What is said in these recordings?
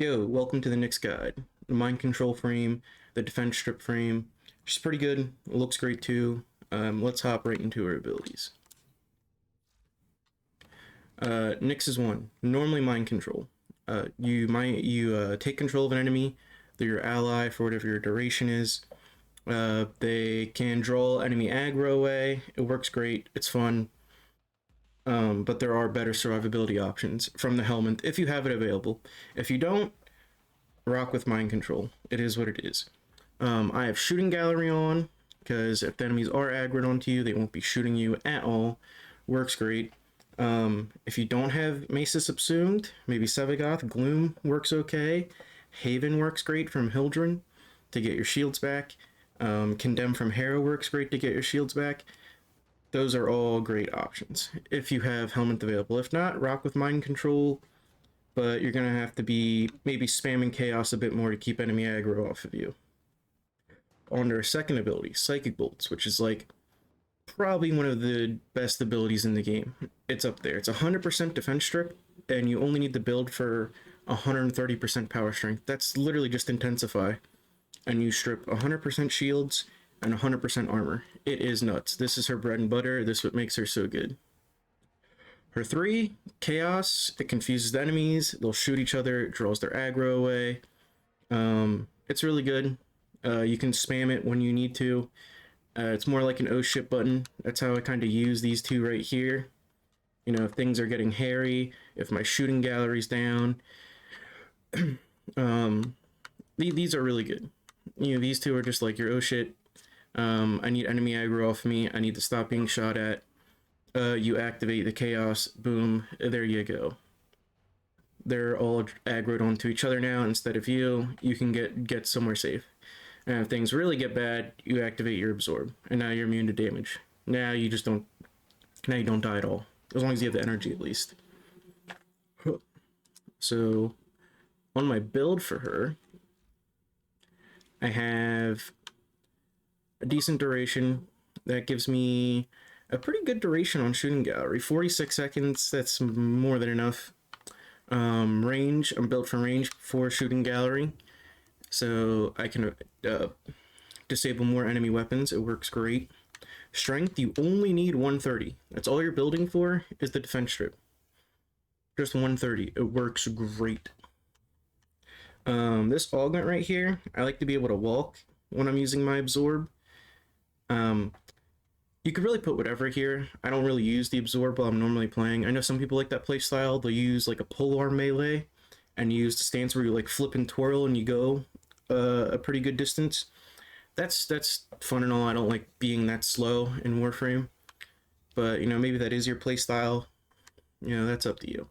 Yo, welcome to the Nyx guide. The mind control frame, the defense strip frame, which is pretty good. It looks great too. Let's hop right into our abilities. Nyx is one. Normally mind control. You take control of an enemy. They're your ally for whatever your duration is. They can draw enemy aggro away. It works great. It's fun. But there are better survivability options from the helmet if you have it available. If you don't, rock with mind control. It is what it is. I have shooting gallery on because if the enemies are aggroed onto you, they won't be shooting you at all. Works great. If you don't have Mesa subsumed, maybe Sevagoth, Gloom works okay. Haven works great from Hildren to get your shields back. Condemn from Harrow works great to get your shields back. Those are all great options if you have helmet available. If not, rock with mind control, but you're gonna have to be maybe spamming chaos a bit more to keep enemy aggro off of you. On their second ability, Psychic Bolts, which is like probably one of the best abilities in the game. It's up there. It's 100% defense strip, and you only need to build for 130% power strength. That's literally just intensify, and you strip 100% shields and 100% armor. It is nuts. This is her bread and butter. This is what makes her so good. Her 3, Chaos. It confuses the enemies. They'll shoot each other. It draws their aggro away. It's really good. You can spam it when you need to. It's more like an oh shit button. That's how I kind of use these two right here. You know, if things are getting hairy, if my shooting gallery's down. These are really good. You know, these two are just like your oh shit. I need enemy aggro off me. I need to stop being shot at. You activate the chaos. Boom. There you go. They're all aggroed onto each other now. Instead of you, you can get somewhere safe. And if things really get bad, you activate your absorb, and now you're immune to damage. Now you just don't. Now you don't die at all, as long as you have the energy at least. So, on my build for her, I have a decent duration that gives me a pretty good duration on shooting gallery. 46 seconds. That's more than enough. Range. I'm built for range for shooting gallery, so I can disable more enemy weapons. It works great. Strength, you only need 130. That's all you're building for is the defense strip. Just 130. It works great. This augment right here, I like to be able to walk when I'm using my absorb. You could really put whatever here. I don't really use the absorb while I'm normally playing. I know some people like that playstyle. They'll use like a polearm melee and use the stance where you like flip and twirl and you go a pretty good distance. That's fun and all. I don't like being that slow in Warframe, but you know, maybe that is your playstyle. You know, that's up to you.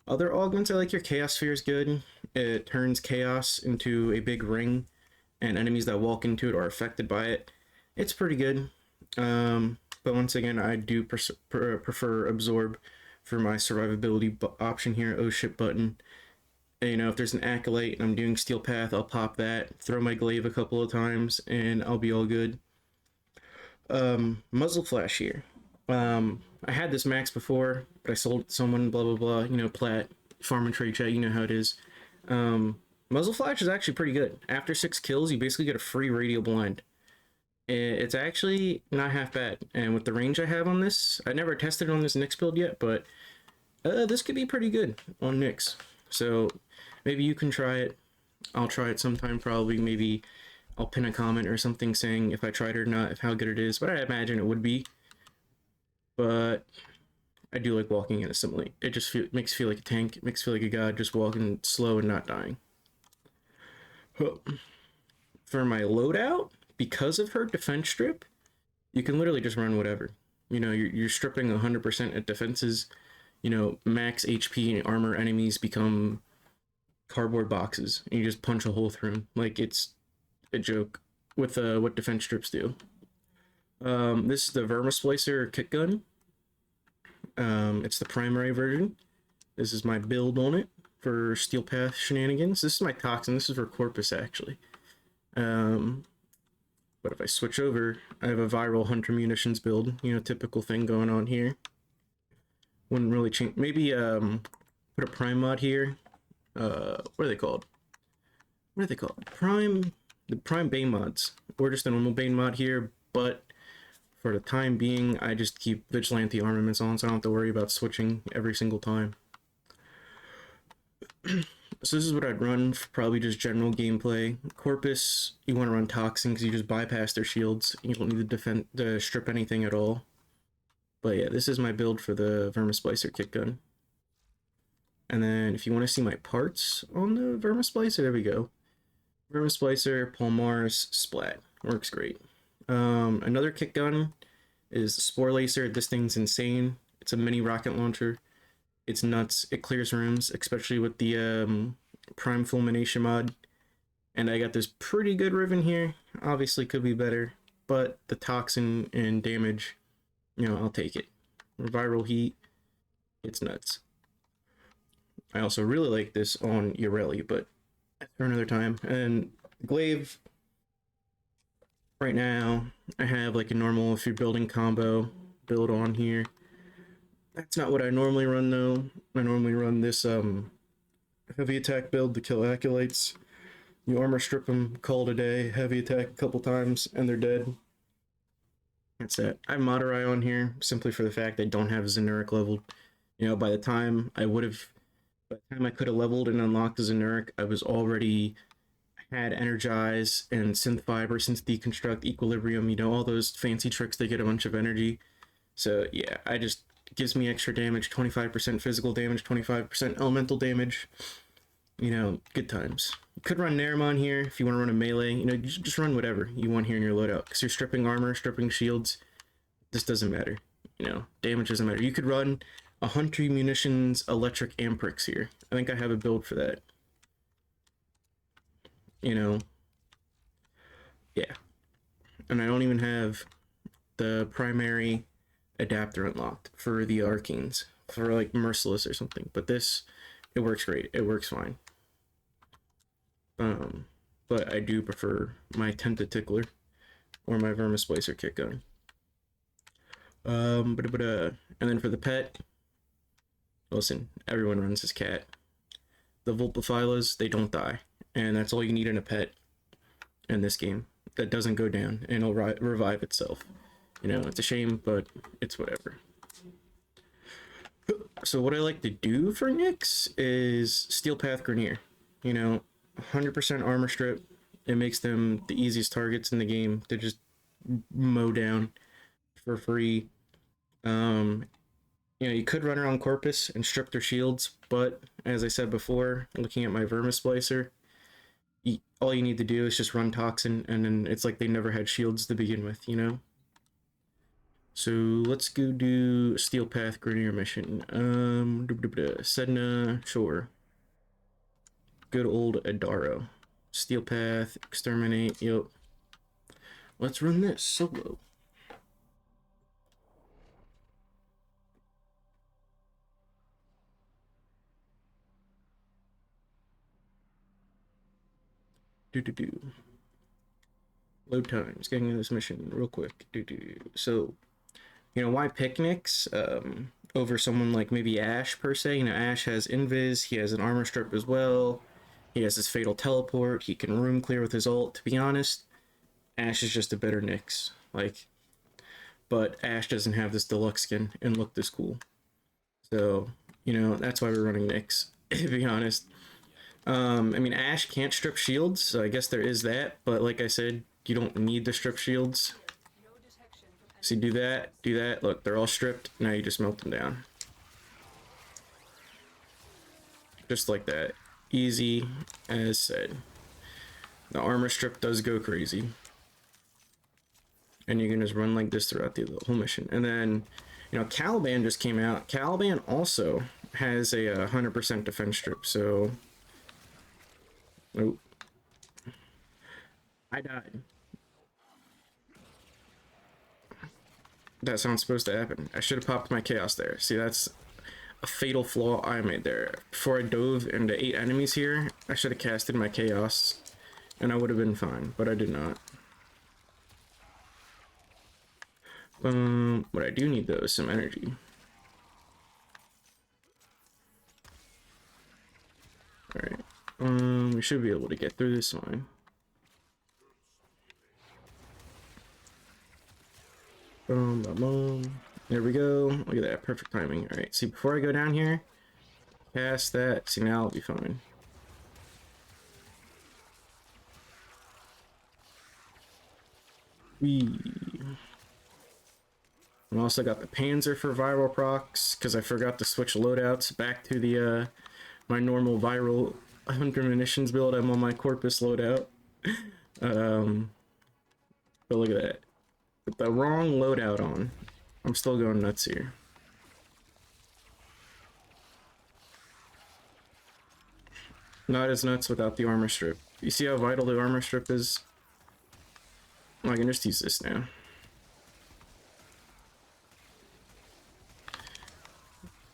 Other augments, I like your Chaos Sphere is good. It turns chaos into a big ring, and enemies that walk into it are affected by it. It's pretty good. But once again, I do prefer absorb for my survivability option here. Oh shit button. And, you know, if there's an acolyte and I'm doing steel path, I'll pop that, throw my glaive a couple of times, and I'll be all good. Muzzle flash here. I had this max before, but I sold it to someone, blah blah blah. You know, plat, farm and trade chat. You know how it is. Muzzle flash is actually pretty good. After 6 kills, you basically get a free radial blind. It's actually not half bad, and with the range I have on this, I never tested it on this Nyx build yet, but this could be pretty good on Nyx. So maybe you can try it. I'll try it sometime probably. Maybe I'll pin a comment or something saying if I tried it or not, if how good it is, but I imagine it would be. But I do like walking innocently. It just makes you feel like a tank. It makes you feel like a god just walking slow and not dying. For my loadout, because of her defense strip, you can literally just run whatever. You know, you're stripping 100% at defenses. You know, max HP and armor enemies become cardboard boxes, and you just punch a hole through them. Like, it's a joke with what defense strips do. This is the Vermisplicer kit gun. It's the primary version. This is my build on it for Steel Path shenanigans. This is my Toxin. This is for Corpus, actually. But if I switch over, I have a viral Hunter Munitions build. You know, typical thing going on here. Wouldn't really change. Maybe put a Prime mod here what are they called? What are they called? The Prime Bane mods, or just a normal Bane mod here, but for the time being, I just keep Vigilante armaments on, so I don't have to worry about switching every single time. So this is what I'd run for probably just general gameplay. Corpus, you want to run Toxin because you just bypass their shields. You don't need to strip anything at all. But yeah, this is my build for the Vermisplicer kick gun. And then if you want to see my parts on the Vermisplicer, there we go. Vermisplicer, Palmars, Splat. Works great. Another kick gun is Spore Lacer. This thing's insane. It's a mini rocket launcher. It's nuts. It clears rooms, especially with the Prime Fulmination mod. And I got this pretty good Riven here. Obviously could be better, but the Toxin and damage, you know, I'll take it. Viral heat, it's nuts. I also really like this on Ureli, but for another time. And Glaive, right now, I have like a normal, if you're building combo, build on here. That's not what I normally run though. I normally run this heavy attack build to kill acolytes. You armor strip them, call it a day, heavy attack a couple times, and they're dead. That's that. I have Madurai on here simply for the fact I don't have Zenuric leveled. You know, by the time I could have leveled and unlocked the Zenuric, I was already had Energize and Synth Fiber, Synth Deconstruct, Equilibrium, you know, all those fancy tricks that get a bunch of energy. So yeah, gives me extra damage, 25% physical damage, 25% elemental damage. You know, good times. You could run Naramon here if you want to run a melee. You know, just run whatever you want here in your loadout. Because you're stripping armor, stripping shields. This doesn't matter. You know, damage doesn't matter. You could run a Hunter Munitions Electric Amprix here. I think I have a build for that. You know, yeah. And I don't even have the primary adapter unlocked for the Arcanes. For like Merciless or something. But this, it works great. It works fine. But I do prefer my Tentatickler or my Vermisplicer kick gun. And then for the pet, listen, everyone runs his cat. The Vulpaphilas, they don't die, and that's all you need in a pet in this game. That doesn't go down, and it'll revive itself. You know, it's a shame, but it's whatever. So what I like to do for Nyx is Steel Path Grenier. You know, 100% armor strip. It makes them the easiest targets in the game to just mow down for free. You know, you could run around Corpus and strip their shields, but as I said before, looking at my Vermisplicer, all you need to do is just run Toxin, and then it's like they never had shields to begin with, you know? So let's go do Steel Path Grenier mission. Sedna, sure. Good old Adaro. Steel Path, Exterminate, yep. Let's run this solo. Load times, getting into this mission real quick. So, you know, why pick Nyx over someone like maybe Ashe per se? You know, Ashe has Invis, he has an armor strip as well. He has his fatal teleport, he can room clear with his ult. To be honest, Ashe is just a better Nyx. Like, but Ashe doesn't have this deluxe skin and look this cool. So, you know, that's why we're running Nyx, to be honest. I mean, Ashe can't strip shields, so I guess there is that, but like I said, you don't need to strip shields. So you do that, look, they're all stripped, now you just melt them down. Just like that. Easy as said. The armor strip does go crazy. And you can just run like this throughout the whole mission. And then, you know, Caliban just came out. Caliban also has a 100% defense strip, so... Oh. I died. That's not supposed to happen. I should have popped my chaos there. See, that's a fatal flaw I made there. Before I dove into 8 enemies here, I should have casted my chaos, and I would have been fine, but I did not. What I do need though is some energy. Alright. We should be able to get through this line. Boom, boom, boom. There we go. Look at that. Perfect timing. Alright, see, before I go down here, cast that. See, now I'll be fine. We also got the Panzer for viral procs, because I forgot to switch loadouts back to the my normal viral 100 munitions build. I'm on my Corpus loadout. But look at that. With the wrong loadout on, I'm still going nuts here. Not as nuts without the armor strip. You see how vital the armor strip is? Oh, I can just use this now.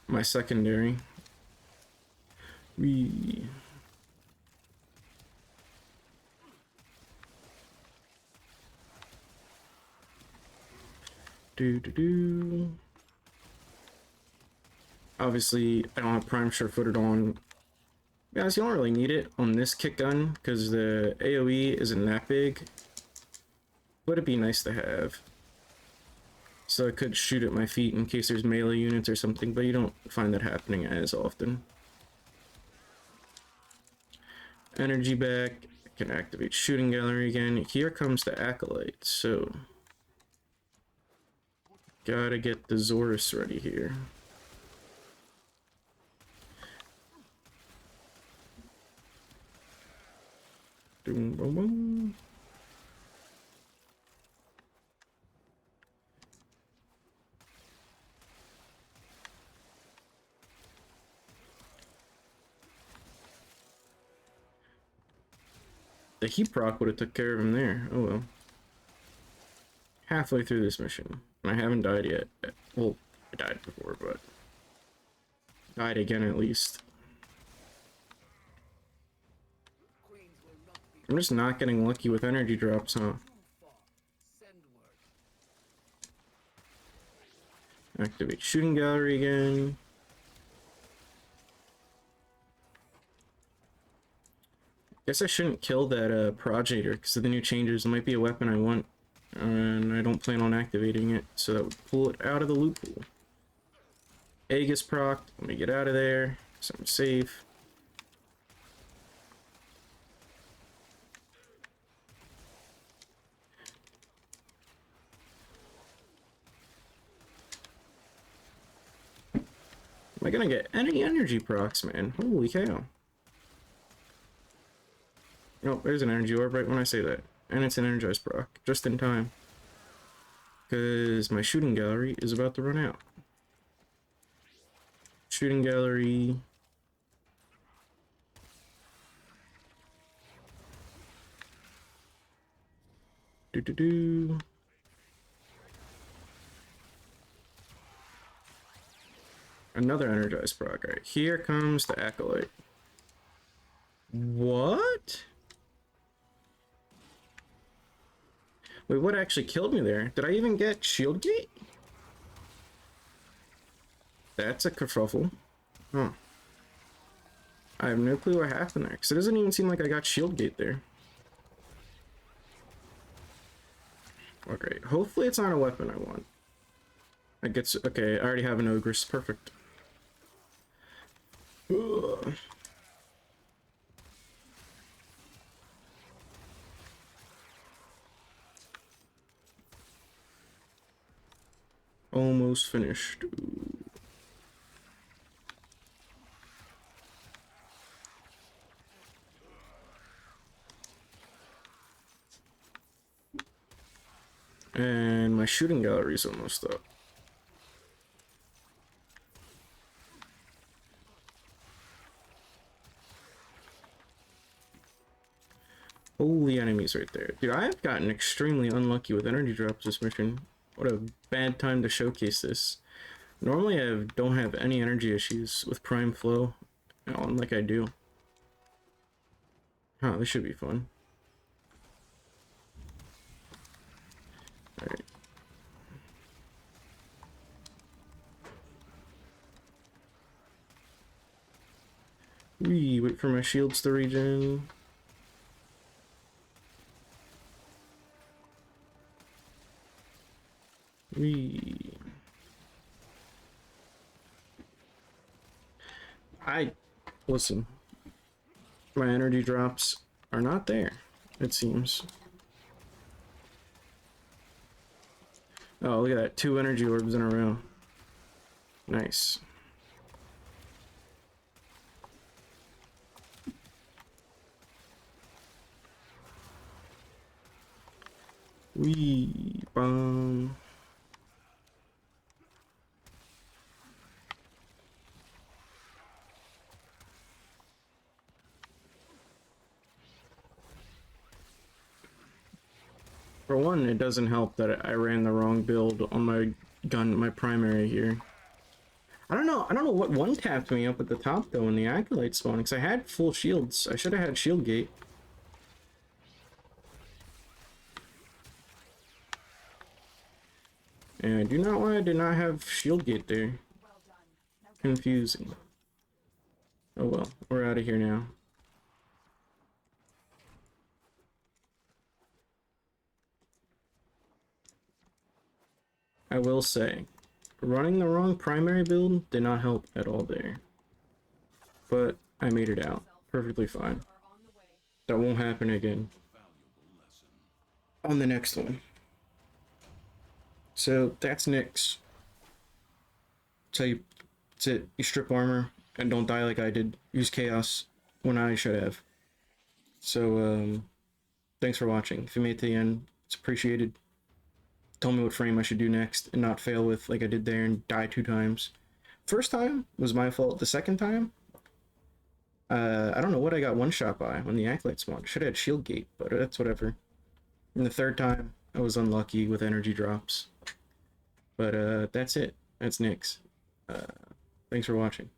My secondary. We do. Obviously, I don't have prime sure-footed on. Guys, you don't really need it on this kick gun because the AoE isn't that big. Would it be nice to have? So I could shoot at my feet in case there's melee units or something, but you don't find that happening as often. Energy back. I can activate shooting gallery again. Here comes the acolyte, so gotta get the Zorus ready here. Boom, boom, boom. The heat proc would have took care of him there. Oh well. Halfway through this mission, and I haven't died yet. Well, I died before, but died again at least. I'm just not getting lucky with energy drops, huh? Activate shooting gallery again. Guess I shouldn't kill that Progenitor because of the new changes. It might be a weapon I want, and I don't plan on activating it, so that would pull it out of the loophole. Aegis proc. Let me get out of there, so I'm safe. Am I gonna get any energy procs, man? Holy cow. Oh, there's an energy orb right when I say that. And it's an energized proc, just in time. Because my shooting gallery is about to run out. Shooting gallery. Do. Another energized proc. Alright, here comes the acolyte. What? Wait, what actually killed me there? Did I even get shield gate? That's a kerfuffle. Huh. I have no clue what happened there, because it doesn't even seem like I got shield gate there. Okay, hopefully it's not a weapon I want. I get okay, I already have an ogress. Perfect. Ugh. Almost finished. And my shooting gallery is almost up. Holy enemies right there. Dude, I've gotten extremely unlucky with energy drops this mission. What a bad time to showcase this. Normally I don't have any energy issues with prime flow, unlike I do. Huh, this should be fun. Alright. Wait for my shields to regen. Listen, my energy drops are not there, it seems. Oh, look at that, 2 energy orbs in a row. Nice. Bomb. For one, it doesn't help that I ran the wrong build on my gun, my primary here. I don't know what one tapped me up at the top though in the acolyte spawn, because I had full shields. I should have had shield gate. And I do not why I did not have shield gate there. Confusing. Oh well, we're out of here now. I will say, running the wrong primary build did not help at all there. But I made it out perfectly fine. That won't happen again on the next one. So that's Nyx. So that's it. You strip armor and don't die like I did. Use chaos when I should have. So thanks for watching. If you made it to the end, it's appreciated. Tell me what frame I should do next and not fail with like I did there and die 2 times. First time was my fault. The second time, I don't know what I got one shot by when the acolyte spawned. Should have had shield gate, but that's whatever. And the third time, I was unlucky with energy drops. But that's it. That's Nyx. Thanks for watching.